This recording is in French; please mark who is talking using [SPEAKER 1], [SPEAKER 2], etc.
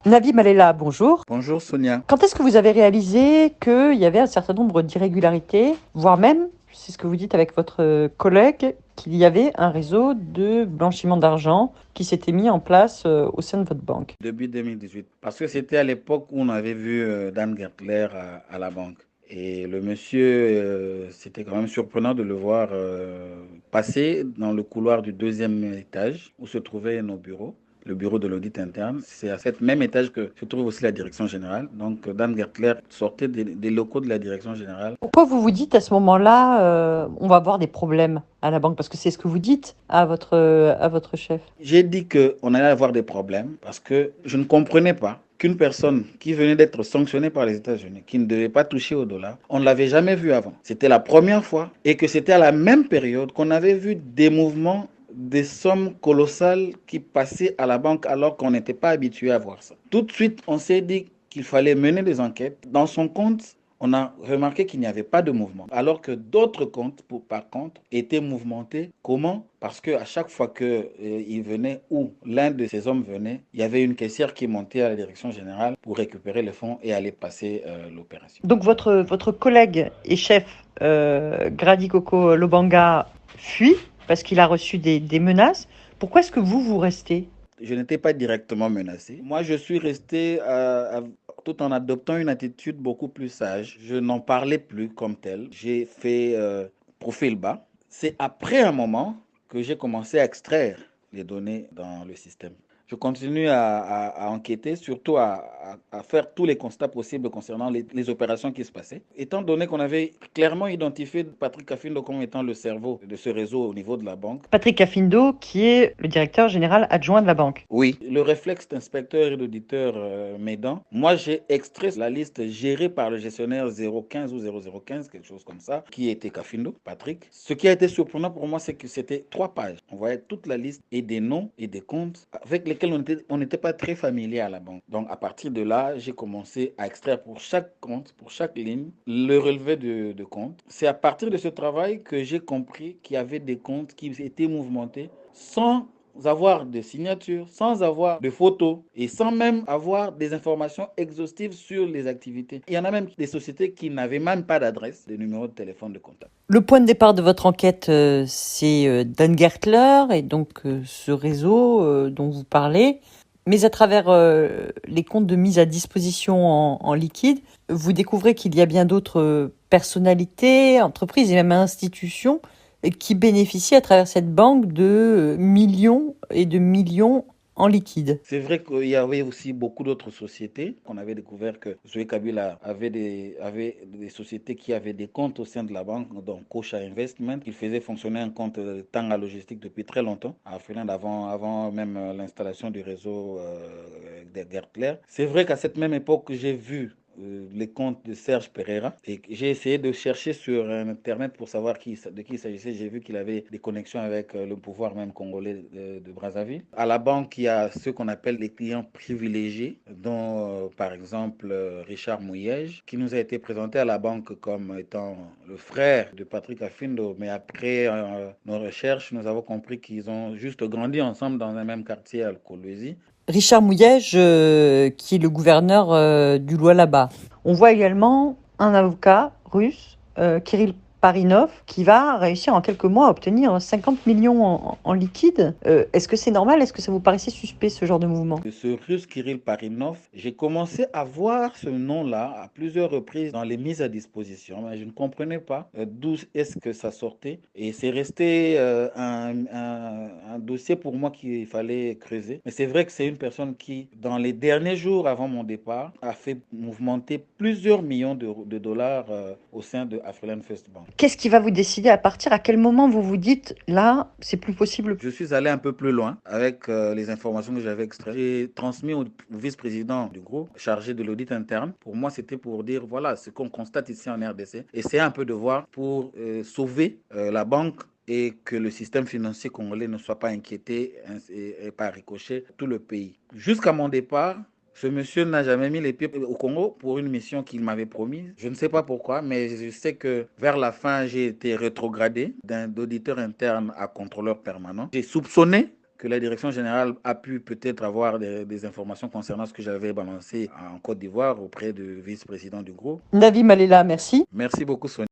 [SPEAKER 1] Navi Malela, bonjour.
[SPEAKER 2] Bonjour Sonia.
[SPEAKER 1] Quand est-ce que vous avez réalisé qu'il y avait un certain nombre d'irrégularités, voire même, c'est ce que vous dites avec votre collègue, qu'il y avait un réseau de blanchiment d'argent qui s'était mis en place au sein de votre banque?
[SPEAKER 2] Début 2018. Parce que c'était à l'époque où on avait vu Dan Gertler à la banque. Et le monsieur, c'était quand même surprenant de le voir passer dans le couloir du deuxième étage où se trouvaient nos bureaux, le bureau de l'audit interne. C'est à cet même étage que se trouve aussi la direction générale. Donc Dan Gertler sortait des locaux de la direction générale.
[SPEAKER 1] Pourquoi vous vous dites à ce moment-là, on va avoir des problèmes à la banque? Parce que c'est ce que vous dites à votre chef.
[SPEAKER 2] J'ai dit qu'on allait avoir des problèmes parce que je ne comprenais pas qu'une personne qui venait d'être sanctionnée par les États-Unis, qui ne devait pas toucher au dollar, on ne l'avait jamais vu avant. C'était la première fois et que c'était à la même période qu'on avait vu des mouvements, des sommes colossales qui passaient à la banque alors qu'on n'était pas habitué à voir ça. Tout de suite, on s'est dit qu'il fallait mener des enquêtes. Dans son compte, on a remarqué qu'il n'y avait pas de mouvement, alors que d'autres comptes, par contre, étaient mouvementés. Comment? Parce qu'à chaque fois qu'il venait ou l'un de ces hommes venait, il y avait une caissière qui montait à la direction générale pour récupérer les fonds et aller passer l'opération.
[SPEAKER 1] Donc votre collègue et chef, Grady Coco Lobanga, fuit parce qu'il a reçu des menaces. Pourquoi est-ce que vous restez?
[SPEAKER 2] Je n'étais pas directement menacé. Moi, je suis resté tout en adoptant une attitude beaucoup plus sage. Je n'en parlais plus comme tel. J'ai fait profil bas. C'est après un moment que j'ai commencé à extraire les données dans le système. Je continue à enquêter, surtout à faire tous les constats possibles concernant les opérations qui se passaient. Étant donné qu'on avait clairement identifié Patrick Kafindo comme étant le cerveau de ce réseau au niveau de la banque.
[SPEAKER 1] Patrick Cafindo, qui est le directeur général adjoint de la banque.
[SPEAKER 2] Oui, le réflexe d'inspecteur et d'auditeur m'aidant, moi j'ai extrait la liste gérée par le gestionnaire 015 ou 0015, quelque chose comme ça, qui était Kafindo, Patrick. Ce qui a été surprenant pour moi, c'est que c'était 3 pages. On voyait toute la liste et des noms et des comptes avec lesquels on n'était pas très familier à la banque. Donc à partir de là, j'ai commencé à extraire pour chaque compte, pour chaque ligne, le relevé de compte. C'est à partir de ce travail que j'ai compris qu'il y avait des comptes qui étaient mouvementés sans avoir de signature, sans avoir de photos et sans même avoir des informations exhaustives sur les activités. Il y en a même des sociétés qui n'avaient même pas d'adresse, de numéro de téléphone de contact.
[SPEAKER 1] Le point de départ de votre enquête, c'est Dan Gertler et donc ce réseau dont vous parlez. Mais à travers les comptes de mise à disposition en liquide, vous découvrez qu'il y a bien d'autres personnalités, entreprises et même institutions qui bénéficient à travers cette banque de millions et de millions en liquide.
[SPEAKER 2] C'est vrai qu'il y avait aussi beaucoup d'autres sociétés. On avait découvert que Zoé Kabila avait des sociétés qui avaient des comptes au sein de la banque, donc Kocha Investment. Il faisait fonctionner un compte Tanga Logistique depuis très longtemps, à Finlande, avant même l'installation du réseau de Gertler. C'est vrai qu'à cette même époque, j'ai vu les comptes de Serge Pereira et j'ai essayé de chercher sur internet pour savoir de qui il s'agissait. J'ai vu qu'il avait des connexions avec le pouvoir même congolais de Brazzaville. À la banque, il y a ceux qu'on appelle les clients privilégiés, dont par exemple Richard Mouyège, qui nous a été présenté à la banque comme étant le frère de Patrick Afindo. Mais après nos recherches, nous avons compris qu'ils ont juste grandi ensemble dans un même quartier à Kolwezi.
[SPEAKER 1] Richard Mouyège, qui est le gouverneur du Lualaba. On voit également un avocat russe, Kirill Parinov, qui va réussir en quelques mois à obtenir 50 millions en liquide. Est-ce que c'est normal? Est-ce que ça vous paraissait suspect, ce genre de mouvement?
[SPEAKER 2] Ce russe Kirill Parinov, j'ai commencé à voir ce nom-là à plusieurs reprises dans les mises à disposition, mais je ne comprenais pas d'où est-ce que ça sortait. Et c'est resté un dossier pour moi qu'il fallait creuser. Mais c'est vrai que c'est une personne qui, dans les derniers jours avant mon départ, a fait mouvementer plusieurs millions de dollars au sein de Afriland First Bank.
[SPEAKER 1] Qu'est-ce qui va vous décider à partir? À quel moment vous vous dites, là, c'est plus possible?
[SPEAKER 2] Je suis allé un peu plus loin avec les informations que j'avais extraites. J'ai transmis au vice-président du groupe chargé de l'audit interne. Pour moi, c'était pour dire, voilà, ce qu'on constate ici en RDC. Essayer un peu de voir pour sauver la banque et que le système financier congolais ne soit pas inquiété et par ricochet tout le pays. Jusqu'à mon départ, ce monsieur n'a jamais mis les pieds au Congo pour une mission qu'il m'avait promise. Je ne sais pas pourquoi, mais je sais que vers la fin, j'ai été rétrogradé d'auditeur interne à contrôleur permanent. J'ai soupçonné que la direction générale a pu peut-être avoir des informations concernant ce que j'avais balancé en Côte d'Ivoire auprès du vice-président du groupe.
[SPEAKER 1] Navi Malela, merci.
[SPEAKER 2] Merci beaucoup, Sonia.